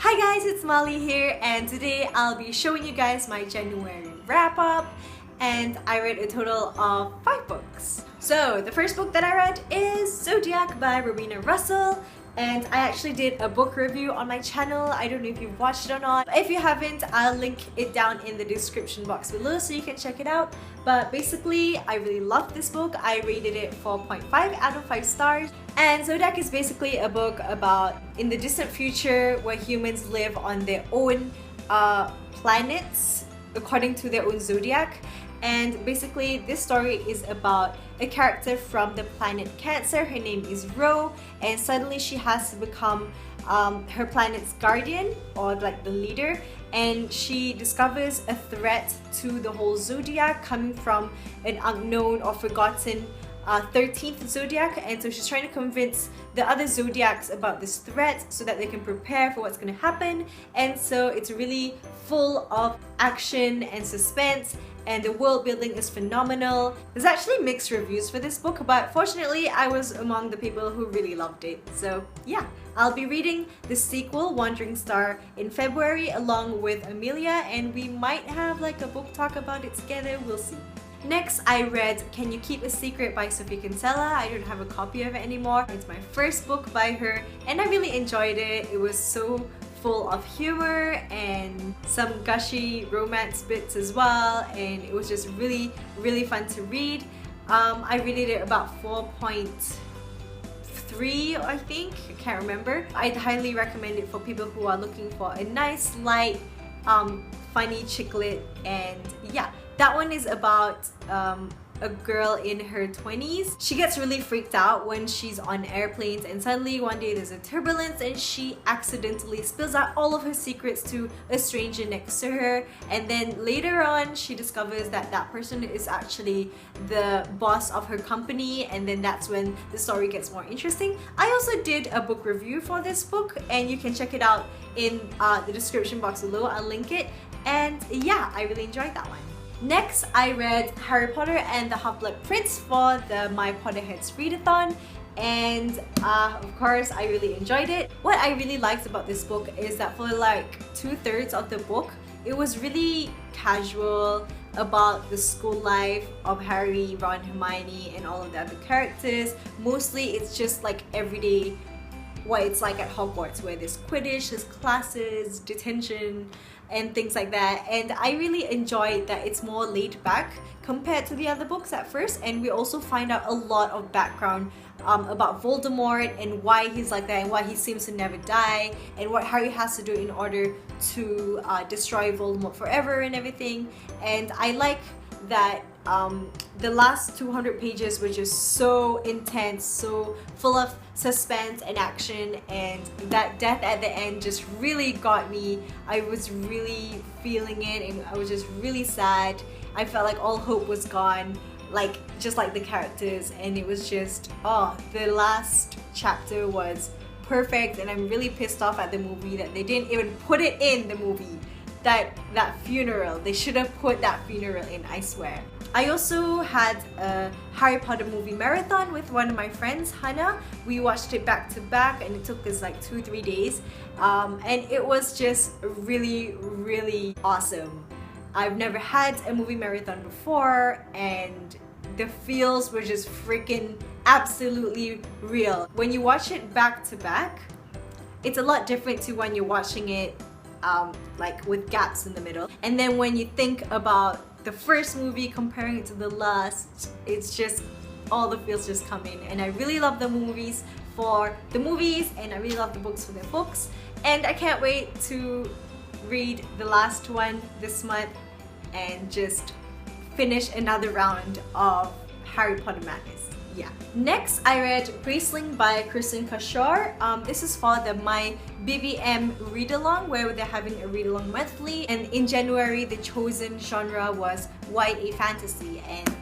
Hi guys, it's Molly here, and today I'll be showing you guys my January wrap-up, and I read a total of 5 books. So the first book that I read is Zodiac by Rowena Russell, and I actually did a book review on my channel. I don't know if you've watched it or not. If you haven't, I'll link it down in the description box below so you can check it out. But basically, I really loved this book. I rated it 4.5 out of 5 stars. And Zodiac is basically a book about in the distant future where humans live on their own planets according to their own zodiac. And basically this story is about a character from the planet Cancer. Her name is Ro, and suddenly she has to become her planet's guardian, or like the leader, and she discovers a threat to the whole zodiac coming from an unknown or forgotten 13th zodiac. And so she's trying to convince the other zodiacs about this threat so that they can prepare for what's going to happen. And so it's really full of action and suspense, and the world building is phenomenal. There's actually mixed reviews for this book, but fortunately I was among the people who really loved it. So yeah, I'll be reading the sequel, Wandering Star, in February along with Amelia, and we might have like a book talk about it together, we'll see. Next, I read Can You Keep a Secret by Sophie Kinsella. I don't have a copy of it anymore. It's my first book by her, and I really enjoyed it. It was so full of humor and some gushy romance bits as well, and it was just really fun to read. I rated it about 4.3, I think, I can't remember. I'd highly recommend it for people who are looking for a nice, light, funny chick lit. And yeah, that one is about a girl in her 20s. She gets really freaked out when she's on airplanes, and suddenly one day there's a turbulence and she accidentally spills out all of her secrets to a stranger next to her. And then later on she discovers that that person is actually the boss of her company, and then that's when the story gets more interesting. I also did a book review for this book, and you can check it out in the description box below. I'll link it. And yeah, I really enjoyed that one. Next, I read Harry Potter and the Half-Blood Prince for the My Potterheads Readathon, and of course I really enjoyed it. What I really liked about this book is that for like 2/3 of the book, it was really casual about the school life of Harry, Ron, Hermione, and all of the other characters. Mostly it's just like everyday what it's like at Hogwarts, where there's Quidditch, there's classes, detention, and things like that. And I really enjoyed that it's more laid back compared to the other books at first, and we also find out a lot of background about Voldemort and why he's like that, and why he seems to never die, and what Harry has to do in order to destroy Voldemort forever and everything. And I like that the last 200 pages were just so intense, so full of suspense and action, and that death at the end just really got me. I was really feeling it, and I was just really sad. I felt like all hope was gone, like just like the characters, and it was just, oh, the last chapter was perfect. And I'm really pissed off at the movie that they didn't even put it in the movie. That funeral, they should have put that funeral in, I swear. I also had a Harry Potter movie marathon with one of my friends, Hannah. We watched it back to back, and it took us like 2-3 days, and it was just really awesome. I've never had a movie marathon before, and the feels were just freaking absolutely real. When you watch it back to back, it's a lot different to when you're watching it like with gaps in the middle. And then when you think about the first movie comparing it to the last, it's just all the feels just come in. And I really love the movies for the movies, and I really love the books for their books, and I can't wait to read the last one this month and just finish another round of Harry Potter madness. Yeah. Next, I read Graceling by Kristen Kashor. This is for the My BBM read-along, where they're having a read-along monthly, and in January the chosen genre was YA fantasy, and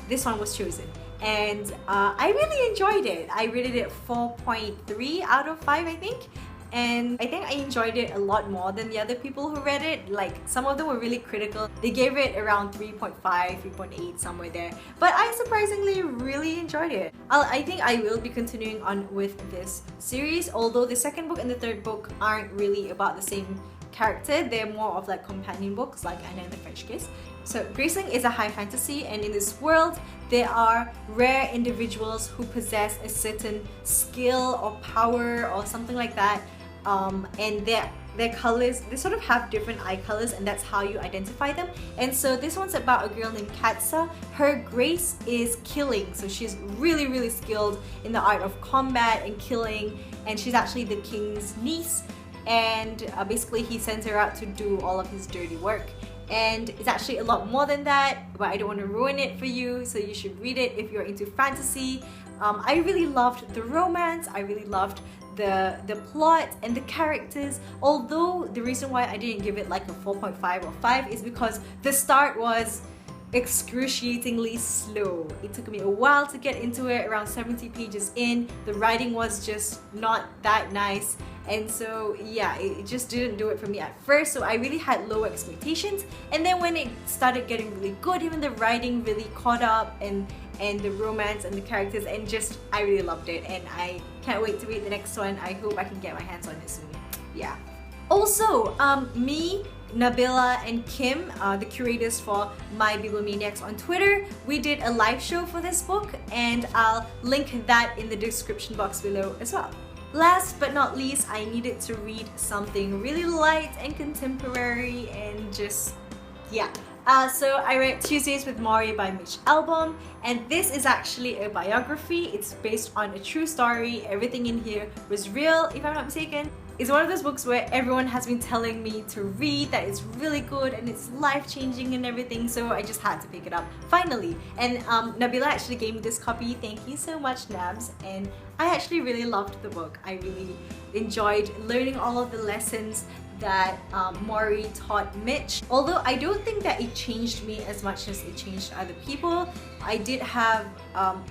this one was chosen. And I really enjoyed it. I rated it 4.3 out of 5, I think, and I think I enjoyed it a lot more than the other people who read it. Like, some of them were really critical. They gave it around 3.5, 3.8, somewhere there. But I surprisingly really enjoyed it. I think I will be continuing on with this series, although the second book and the third book aren't really about the same character. They're more of like companion books, like Anna and the French Kiss. So Graceling is a high fantasy, and in this world there are rare individuals who possess a certain skill or power or something like that, and their colors, they sort of have different eye colors, and that's how you identify them. And so this one's about a girl named Katsa. Her grace is killing, so she's really skilled in the art of combat and killing, and she's actually the king's niece. And basically he sends her out to do all of his dirty work, and it's actually a lot more than that, but I don't want to ruin it for you, so you should read it if you're into fantasy. I really loved the romance, I really loved the plot and the characters, although the reason why I didn't give it like a 4.5 or 5 is because the start was excruciatingly slow. It took me a while to get into it, around 70 pages in. The writing was just not that nice, and so yeah, it just didn't do it for me at first, so I really had low expectations. And then when it started getting really good, even the writing really caught up, and the romance and the characters, and just I really loved it, and I can't wait to read the next one. I hope I can get my hands on it soon. Yeah. Also, me, Nabila and Kim, the curators for My Bibliomaniacs on Twitter, we did a live show for this book, and I'll link that in the description box below as well. Last but not least, I needed to read something really light and contemporary, and just, yeah. So I read Tuesdays with Maury by Mitch Albom, and this is actually a biography. It's based on a true story. Everything in here was real, if I'm not mistaken. It's one of those books where everyone has been telling me to read, that it's really good and it's life-changing and everything, so I just had to pick it up finally. And Nabila actually gave me this copy. Thank you so much, Nabs. And I actually really loved the book. I really enjoyed learning all of the lessons that Maury taught Mitch. Although I don't think that it changed me as much as it changed other people. I did have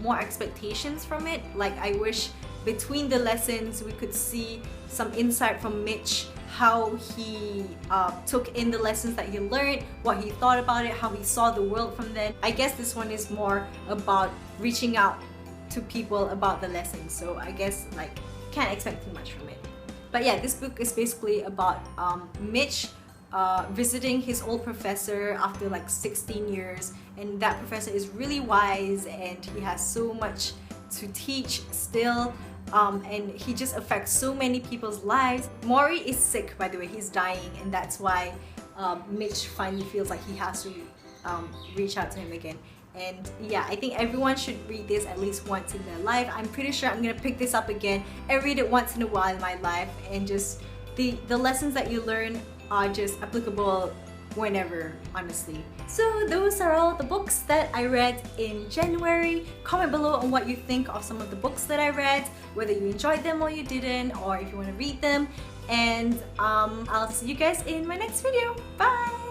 more expectations from it. Like, I wish between the lessons we could see some insight from Mitch, how he took in the lessons that he learned, what he thought about it, how he saw the world from then. I guess this one is more about reaching out to people about the lessons, so I guess like can't expect too much from it. But yeah, this book is basically about Mitch visiting his old professor after like 16 years, and that professor is really wise and he has so much to teach still, and he just affects so many people's lives. Maury is sick, by the way, he's dying, and that's why Mitch finally feels like he has to reach out to him again. And yeah, I think everyone should read this at least once in their life. I'm pretty sure I'm gonna pick this up again and read it once in a while in my life, and just the lessons that you learn are just applicable whenever, honestly. So those are all the books that I read in January. Comment below on what you think of some of the books that I read, whether you enjoyed them or you didn't, or if you want to read them. And I'll see you guys in my next video. Bye!